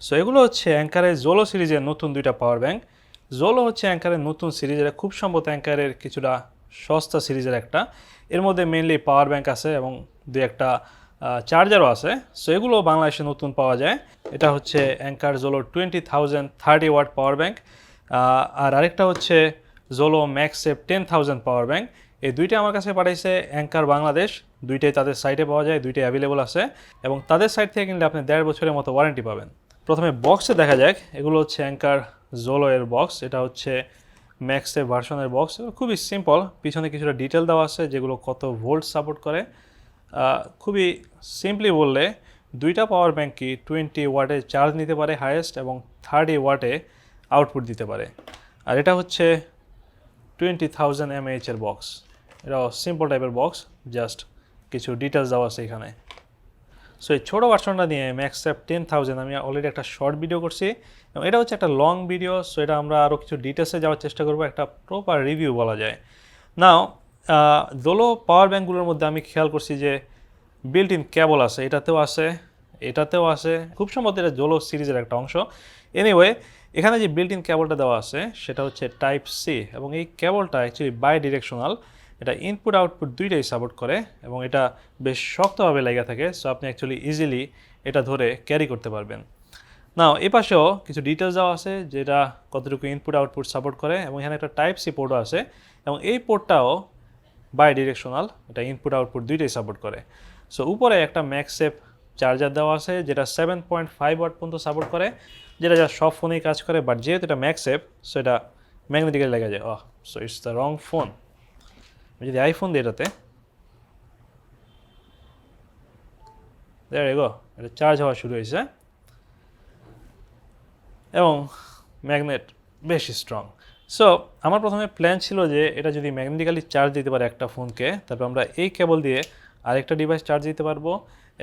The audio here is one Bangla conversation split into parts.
সো এগুলো হচ্ছে অ্যাঙ্কারের জোলো সিরিজের নতুন দুইটা পাওয়ার ব্যাংক। জোলো হচ্ছে অ্যাঙ্কারের নতুন সিরিজের, খুব সম্ভবত অ্যাঙ্কারের কিছুটা সস্তা সিরিজের একটা। এর মধ্যে মেইনলি পাওয়ার ব্যাংক আছে এবং দুই একটা চার্জারও আছে। সো এগুলো বাংলাদেশে নতুন পাওয়া যায়। এটা হচ্ছে Anker Zolo 20030 watt power bank, আর আরেকটা হচ্ছে জোলো ম্যাক্সেফ 10,000 পাওয়ার ব্যাংক। এই দুইটা আমার কাছে পাঠাইছে অ্যাঙ্কার বাংলাদেশ। দুইটাই তাদের সাইটে পাওয়া যায়, দুইটাই অ্যাভেলেবল আছে এবং তাদের সাইট থেকে কিনলে আপনি 1.5 বছরের মতো ওয়ারেন্টি পাবেন। প্রথমে বক্সে দেখা যাক, এগুলো হচ্ছে অ্যাঙ্কার জোলো এর বক্স। এটা হচ্ছে ম্যাক্সেফ ভার্সনের বক্স। খুবই সিম্পল, পিছনে কিছুটা ডিটেল দেওয়া আছে যেগুলো কত ভোল্ট সাপোর্ট করে। খুবই সিম্পলি বললে দুইটা পাওয়ার ব্যাঙ্কই 20 ওয়াটে চার্জ নিতে পারে হাইয়েস্ট এবং 30 ওয়াটে আউটপুট দিতে পারে। আর এটা হচ্ছে 20,000 mAh এর বক্স। এটা সিম্পল টাইপের বক্স, জাস্ট কিছু ডিটেলস দেওয়া আছে এখানে। সো এই ছোটো ভার্সনটা নিয়ে ম্যাক্সেফ 10,000 আমি অলরেডি একটা শর্ট ভিডিও করছি এবং এটা হচ্ছে একটা লং ভিডিও। সো এটা আমরা আরও কিছু ডিটেলসে যাওয়ার চেষ্টা করবো, একটা প্রপার রিভিউ বলা যায়। নাও জোলো পাওয়ার ব্যাঙ্কগুলোর মধ্যে আমি খেয়াল করছি যে বিল্ট ইন কেবল আছে, এটাতেও আছে, এটাতেও আছে। খুব সম্ভবত এটা জোলো সিরিজের একটা অংশ। এনিওয়ে, এখানে যে বিল্ট ইন কেবলটা দেওয়া আছে সেটা হচ্ছে টাইপ সি এবং এই কেবলটা অ্যাকচুয়ালি বাই ডিরেকশনাল। এটা ইনপুট আউটপুট দুইটাই সাপোর্ট করে এবং এটা বেশ শক্তভাবে লেগে থাকে। সো আপনি অ্যাকচুয়ালি ইজিলি এটা ধরে ক্যারি করতে পারবেন। নাও এ পাশেও কিছু ডিটেলস দেওয়া আছে যেটা কতটুকু ইনপুট আউটপুট সাপোর্ট করে এবং এখানে একটা টাইপ সি পোর্টও আছে এবং এই পোর্টটাও বাই ডিরেকশনাল, এটা ইনপুট আউটপুট দুইটাই সাপোর্ট করে। সো উপরে একটা ম্যাক্সেফ চার্জার দেওয়া আছে যেটা 7.5 ওয়াট পর্যন্ত সাপোর্ট করে, যেটা যা সব ফোনেই কাজ করে। বাট যেহেতু এটা ম্যাক্সেফ, সো এটা ম্যাগনেটিক্যালি লেগে যায়। So it's the wrong phone. আমি যদি আইফোন দিই এটাতে, গো এটা চার্জ হওয়া শুরু হয়েছে এবং ম্যাগনেট বেশ স্ট্রং। সো আমার প্রথমে প্ল্যান ছিল যে এটা যদি ম্যাগনেটিক্যালি চার্জ দিতে পারে একটা ফোনকে, তারপর আমরা এই কেবল দিয়ে আরেকটা ডিভাইস চার্জ দিতে পারবো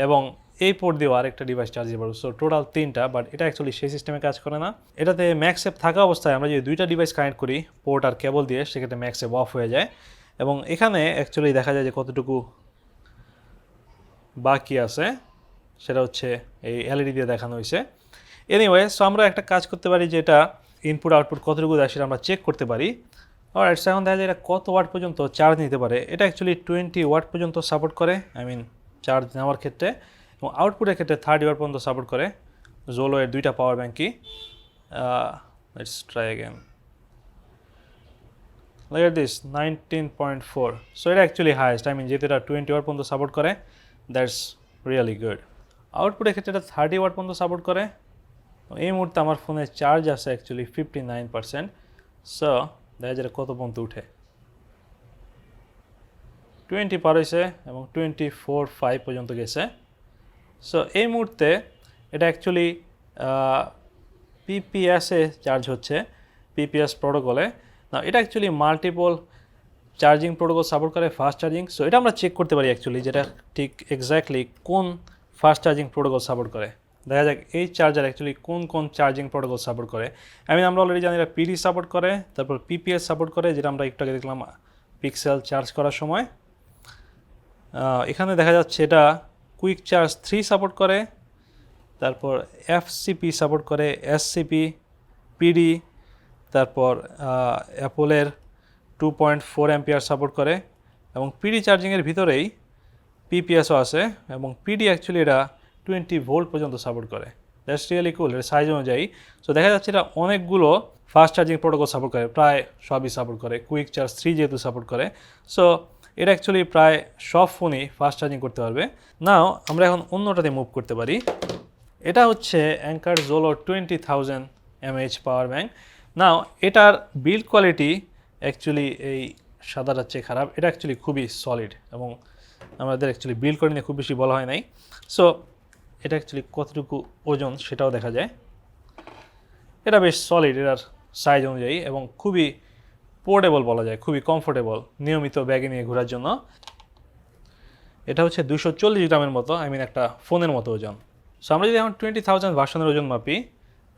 এবং এই পোর্ট দিয়েও আরেকটা ডিভাইস চার্জ দিতে পারবো। সো টোটাল 3টা। বাট এটা অ্যাকচুয়ালি সেই সিস্টেমে কাজ করে না। এটাতে ম্যাক্সেফ থাকা অবস্থায় আমরা যদি দুইটা ডিভাইস কানেক্ট করি পোর্ট আর কেবল দিয়ে, সেক্ষেত্রে ম্যাক্সেফ অফ হয়ে যায় এবং এখানে অ্যাকচুয়ালি দেখা যায় যে কতটুকু বাকি আছে সেটা হচ্ছে এই এলইডি দিয়ে দেখানো হয়েছে। এনিওয়ে, সো আমরা একটা কাজ করতে পারি যে এটা ইনপুট আউটপুট কতটুকু দেয় সেটা আমরা চেক করতে পারি। আর এখন দেখা যায় এটা কত ওয়াট পর্যন্ত চার্জ নিতে পারে। এটা অ্যাকচুয়ালি 20 ওয়াট পর্যন্ত সাপোর্ট করে, চার্জ নেওয়ার ক্ষেত্রে, এবং আউটপুটের ক্ষেত্রে 30 ওয়াট পর্যন্ত সাপোর্ট করে জোলো এর দুইটা পাওয়ার ব্যাঙ্কই। Let's try again. Look at this, 19.4. So এটা অ্যাকচুয়ালি হাইয়েস্ট। যেহেতু এটা 20 ওয়াট পর্যন্ত সাপোর্ট করে, দ্যাটস রিয়েলি গুড। আউটপুটের ক্ষেত্রে এটা 30 ওয়াট পর্যন্ত সাপোর্ট করে। এই মুহূর্তে আমার ফোনে চার্জ আছে অ্যাকচুয়ালি 59%। সো দেখা যায় কত পর্যন্ত উঠে, 20 পার হয়েছে এবং 24.5 পর্যন্ত গেছে। সো এই মুহূর্তে এটা অ্যাকচুয়ালি পিপিএসে চার্জ হচ্ছে, পিপিএস প্রোটোকলে। না, এটা actually multiple charging protocol support করে, ফাস্ট চার্জিং। সো এটা আমরা চেক করতে পারি অ্যাকচুয়ালি যেটা ঠিক এক্স্যাক্টলি কোন ফাস্ট চার্জিং প্রোটোকল সাপোর্ট করে। দেখা যাক এই চার্জার অ্যাকচুয়ালি কোন কোন চার্জিং প্রোটোকল সাপোর্ট করে। আমরা অলরেডি জানি এটা পিডি সাপোর্ট করে, তারপর পিপিএস সাপোর্ট করে, যেটা আমরা একটু আগে দেখলাম পিক্সেল চার্জ করার সময়। এখানে দেখা যাচ্ছে এটা কুইক চার্জ 3 সাপোর্ট করে, তারপর এফসিপি সাপোর্ট করে, এসসিপি, পিডি, তারপর অ্যাপলের 2.4 অ্যাম্পিয়ার সাপোর্ট করে এবং পিডি চার্জিংয়ের ভিতরেই পিপিএসও আছে এবং পিডি অ্যাকচুয়ালি এটা 20 ভোল্ট পর্যন্ত সাপোর্ট করে। দ্যাটস রিয়েলি কুল এর সাইজ অনুযায়ী। সো দেখা যাচ্ছে এটা অনেকগুলো ফাস্ট চার্জিং প্রোটোকল সাপোর্ট করে, প্রায় সবই সাপোর্ট করে। কুইক চার্জ 3 যেহেতু সাপোর্ট করে, সো এটা অ্যাকচুয়ালি প্রায় সব ফোনই ফাস্ট চার্জিং করতে পারবে। নাও আমরা এখন অন্যটাতে মুভ করতে পারি। এটা হচ্ছে Anker Zolo 20,000 mAh power bank. Now এটার বিল্ড কোয়ালিটি অ্যাকচুয়ালি এই সাদাটার চেয়ে খারাপ। এটা অ্যাকচুয়ালি খুবই সলিড এবং আমাদের অ্যাকচুয়ালি বিল্ড কোয়ালিটি নিয়ে খুব বেশি বলা হয় নাই। সো এটা অ্যাকচুয়ালি কতটুকু ওজন সেটাও দেখা যায়। এটা বেশ সলিড এটার সাইজ অনুযায়ী এবং খুবই পোর্টেবল বলা যায়, খুবই কমফোর্টেবল নিয়মিত ব্যাগে নিয়ে ঘোরার জন্য। এটা হচ্ছে 240 গ্রামের মতো, একটা ফোনের মতো ওজন। সো আমরা যদি এখন 20,000 ভার্সনের ওজন মাপি,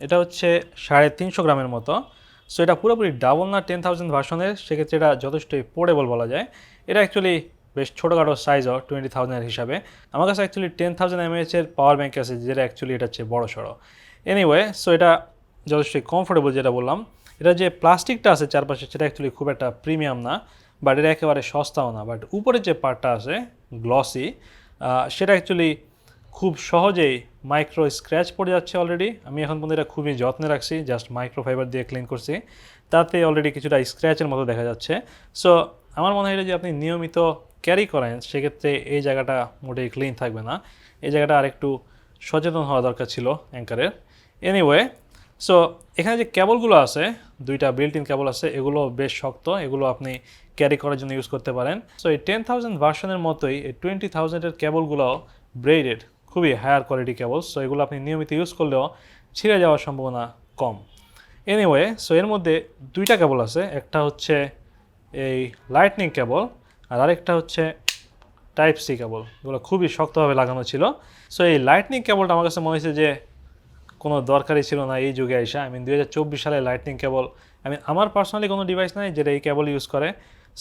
এটা হচ্ছে 350 গ্রামের মতো। সো এটা পুরোপুরি ডাবল না 10,000 ভার্সনের, সেক্ষেত্রে এটা যথেষ্টই পোর্টেবল বলা যায়। এটা অ্যাকচুয়ালি বেশ ছোটোখাটো সাইজও 20,000-এর হিসাবে। আমার কাছে অ্যাকচুয়ালি 10,000 mAh পাওয়ার ব্যাঙ্ক আছে যেটা অ্যাকচুয়ালি এটা হচ্ছে বড় সড়ো। এনিওয়ে সো এটা যথেষ্ট কমফোর্টেবল, যেটা বললাম। এটা যে প্লাস্টিকটা আছে চারপাশে সেটা অ্যাকচুয়ালি খুব একটা প্রিমিয়াম না, বাট এটা একেবারে সস্তাও না। বাট উপরে যে পার্টটা আছে গ্লসি, সেটা অ্যাকচুয়ালি খুব সহজেই মাইক্রো স্ক্র্যাচ পড়ে যাচ্ছে অলরেডি। আমি এখন পর্যন্ত এটা খুবই যত্নে রাখছি, জাস্ট মাইক্রোফাইবার দিয়ে ক্লিন করছি, তাতে অলরেডি কিছুটা স্ক্র্যাচের মতো দেখা যাচ্ছে। সো আমার মনে হয় যে আপনি নিয়মিত ক্যারি করেন সেক্ষেত্রে এই জায়গাটা মোটেই ক্লিন থাকবে না। এই জায়গাটা আরেকটু সচেতন হওয়া দরকার ছিল অ্যাঙ্কারের। এনিওয়ে সো এখানে যে কেবলগুলো আছে, দুইটা বিল্ট ইন কেবল আছে, এগুলো বেশ শক্ত, এগুলো আপনি ক্যারি করার জন্য ইউজ করতে পারেন। সো এই 10,000 ভার্সনের মতোই এই 20,000-এর কেবলগুলো ব্রেডেড, খুবই হায়ার কোয়ালিটি কেবল। সো এগুলো আপনি নিয়মিত ইউজ করলেও ছিঁড়ে যাওয়ার সম্ভাবনা কম। এনিওয়ে সো এর মধ্যে দুইটা কেবল আছে, একটা হচ্ছে এই লাইটনিং কেবল আর আরেকটা হচ্ছে টাইপ সি কেবল। এগুলো খুবই শক্তভাবে লাগানো ছিল। সো এই লাইটনিং কেবলটা আমার কাছে মনে হয়েছে যে কোনো দরকারই ছিল না এই যুগে আইসা। 2024 সালে লাইটনিং কেবল, আমার পার্সোনালি কোনো ডিভাইস নাই যেটা এই কেবল ইউজ করে।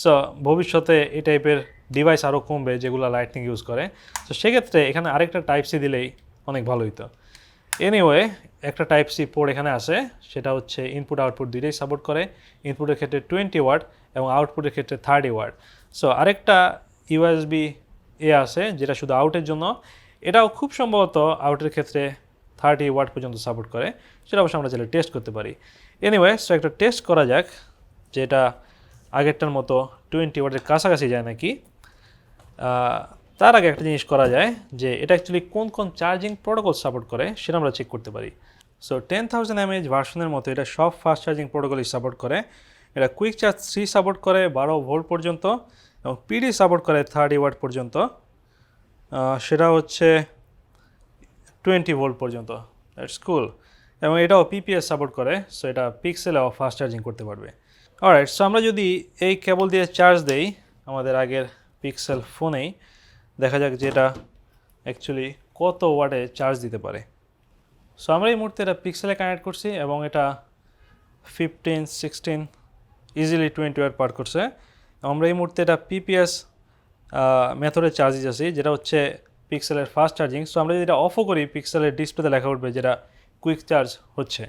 সো ভবিষ্যতে এই টাইপের ডিভাইস আরও কমবে যেগুলো লাইটনিং ইউজ করে। তো সেক্ষেত্রে এখানে আরেকটা টাইপ সি দিলেই অনেক ভালো হতো। এনিওয়ে একটা টাইপ সি পোর্ট এখানে আছে, সেটা হচ্ছে ইনপুট আউটপুট দুইটাই সাপোর্ট করে। ইনপুটের ক্ষেত্রে 20 ওয়াট এবং আউটপুটের ক্ষেত্রে 30 ওয়াট। সো আরেকটা ইউএসবি আছে যেটা শুধু আউটের জন্য, এটাও খুব সম্ভবত আউটের ক্ষেত্রে 30 ওয়াট পর্যন্ত সাপোর্ট করে। সেটা অবশ্যই আমরা চাইলে টেস্ট করতে পারি। এনিওয়ে সো একটা টেস্ট করা যাক যেটা আগেরটার মতো 20 ওয়াটের কাছাকাছি যায় নাকি। তার আগে একটা জিনিস করা যায় যে এটা অ্যাকচুয়ালি কোন কোন চার্জিং প্রোটোকল সাপোর্ট করে সেটা আমরা চেক করতে পারি। সো 10,000 mAh ভার্সনের মতো এটা সব ফাস্ট চার্জিং প্রোটোকলই সাপোর্ট করে। এটা কুইক চার্জ 3 সাপোর্ট করে 12 ভোল্ট পর্যন্ত, এবং পিডি সাপোর্ট করে 30 ওয়াট পর্যন্ত, সেটা হচ্ছে 20 ভোল্ট পর্যন্ত। দ্যাটস কুল। এবং এটাও পিপিএস সাপোর্ট করে, সো এটা পিক্সেলেও ফাস্ট চার্জিং করতে পারবে। অলরাইট, সো আমরা যদি এই কেবল দিয়ে চার্জ দেই আমাদের আগের পিক্সেল ফোনেই, দেখা যাক যে এটা অ্যাকচুয়ালি কত ওয়াটে চার্জ দিতে পারে। সো আমরা এই মুহূর্তে এটা পিক্সেলে কানেক্ট করছি এবং এটা 15, 16, ইজিলি 20 ওয়াট পার করছে। আমরা এই মুহূর্তে এটা পিপিএস মেথডে চার্জ দিতেছি, যেটা হচ্ছে পিক্সেলের ফাস্ট চার্জিং। সো আমরা যদি এটা অফও করি পিক্সেলের ডিসপ্লেতে লেখা উঠবে যেটা কুইক চার্জ হচ্ছে।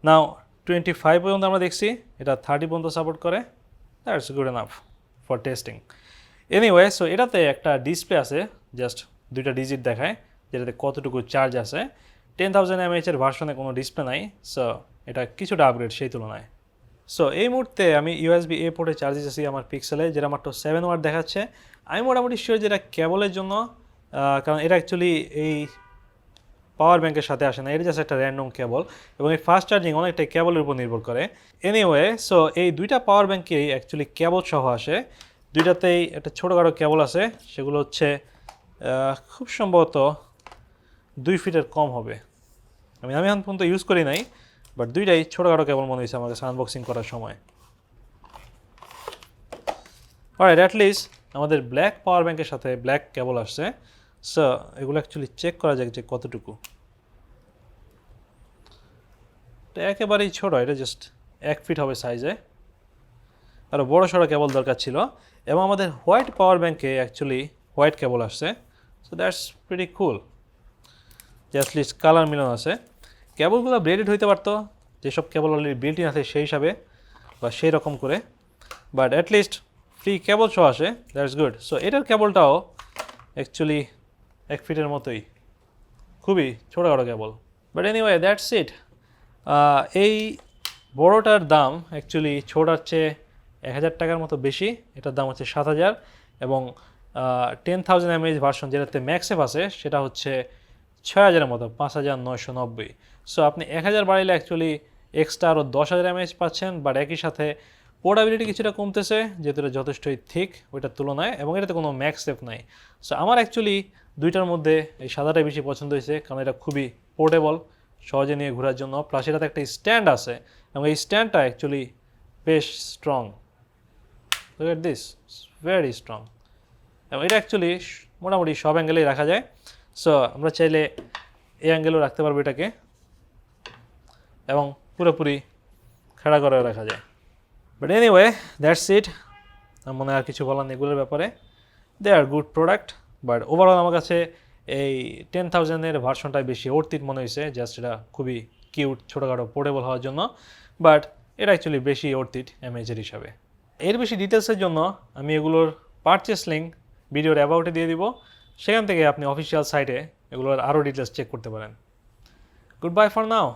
নাও 25 পর্যন্ত আমরা দেখছি, এটা 30 পর্যন্ত সাপোর্ট করে। That's good enough for testing. Anyway so এটাতে একটা ডিসপ্লে আছে, জাস্ট দুইটা ডিজিট দেখায় যেটাতে কতটুকু চার্জ আছে। 10,000 mAh ভার্সনে কোনো ডিসপ্লে নাই, সো এটা কিছুটা আপগ্রেড সেই তুলনায়। সো এই মুহূর্তে আমি ইউএসবি এ পোর্টে চার্জ দিতেছি আমার পিক্সেলে, যেটা মাত্র 7 ওয়াট দেখাচ্ছে। আমি মোটামুটি শিওর যেটা কেবলের জন্য, কারণ এটা অ্যাকচুয়ালি এই পাওয়ার ব্যাংকের সাথে আসে না, এটা জাস্ট একটা র্যান্ডম কেবল, এবং এই ফাস্ট চার্জিং অনেকটাই কেবলের উপর নির্ভর করে। এনিওয়ে সো এই দুইটা পাওয়ার ব্যাংকেই অ্যাকচুয়ালি কেবল সহ আসে। দুইটাতেই একটা ছোটোখাটো কেবল আছে, সেগুলো হচ্ছে খুব সম্ভবত 2 ফিটের কম হবে। আমি এখন পর্যন্ত ইউজ করি নাই, বাট দুইটাই ছোটোখাটো কেবল মনে হয়েছে আমাকে আনবক্সিং করার সময়। অলরাইট, অ্যাটলিস্ট আমাদের ব্ল্যাক পাওয়ার ব্যাংকের সাথে ব্ল্যাক কেবল আসছে। সো এগুলো অ্যাকচুয়ালি চেক করা যাক যে কতটুকু। এটা একেবারেই ছোটো, এটা জাস্ট 1 ফিট হবে সাইজে। আরও বড় সড়ো কেবল দরকার ছিল, এবং আমাদের হোয়াইট পাওয়ার ব্যাংকে অ্যাকচুয়ালি হোয়াইট কেবল আসছে। সো দ্যাটস প্রিটি কুল যে অ্যাটলিস্ট কালার মিলন আছে। কেবলগুলো ব্রেডেড হইতে পারতো, যেসব কেবল অলরেডি বিল্ট ইন আছে সেই হিসাবে বা সেই রকম করে, বাট অ্যাটলিস্ট ফ্রি কেবল সহ আসে, দ্যাটস গুড। সো এটার কেবলটাও অ্যাকচুয়ালি 1 ফিটের মতোই, খুবই ছোটোখাটো cable. But anyway that's it. এই বড়োটার দাম অ্যাকচুয়ালি ছোটার চেয়ে 1,000 টাকার মতো বেশি। এটার দাম হচ্ছে 7,000, এবং 10,000 mAh ভার্সন যেটাতে ম্যাক্সেফ আছে সেটা হচ্ছে 6,000-এর মতো, 5,990। সো আপনি 1,000 বাড়াইলে অ্যাকচুয়ালি এক্সট্রা আরও 10,000 mAh পাচ্ছেন, বাট একই সাথে পোর্টেবিলিটি কিছুটা কমতেছে যেহেতু এটা যথেষ্টই থিক ওইটার তুলনায়, এবং এটাতে কোনো ম্যাক্সেফ নাই। সো আমার অ্যাকচুয়ালি দুইটার মধ্যে এই সাদাটাই বেশি পছন্দ হয়েছে, কারণ এটা খুবই পোর্টেবল, সহজে নিয়ে ঘোরার জন্য, প্লাস এটাতে একটা স্ট্যান্ড আছে, এবং এই স্ট্যান্ডটা অ্যাকচুয়ালি বেশ strong. Look at this, very strong, এবং এটা অ্যাকচুয়ালি মোটামুটি সব অ্যাঙ্গেলেই রাখা যায়। সো আমরা চাইলে এই অ্যাঙ্গেলও রাখতে পারবো এটাকে, এবং পুরোপুরি খাড়া করে রাখা যায়। বাট এনিওয়ে দ্যাটস ইট। আমার মনে আর কিছু বলার নেই এগুলোর ব্যাপারে। দে আর গুড প্রোডাক্ট, বাট ওভারঅল আমার কাছে এই 10000-এর ভার্সনটাই বেশি অর্থিত মনে হয়েছে, জাস্ট এটা খুবই কিউট ছোটোখাটো পোর্টেবল হওয়ার জন্য, বাট এটা অ্যাকচুয়ালি বেশি অর্থিত এমএজের হিসাবে। এর বেশি ডিটেলসের জন্য আমি এগুলোর পারচেস লিঙ্ক ভিডিওর অ্যাবাউটে দিয়ে দিব, সেখান থেকে আপনি অফিসিয়াল সাইটে এগুলোর আরও ডিটেলস চেক করতে পারেন। Good bye for now.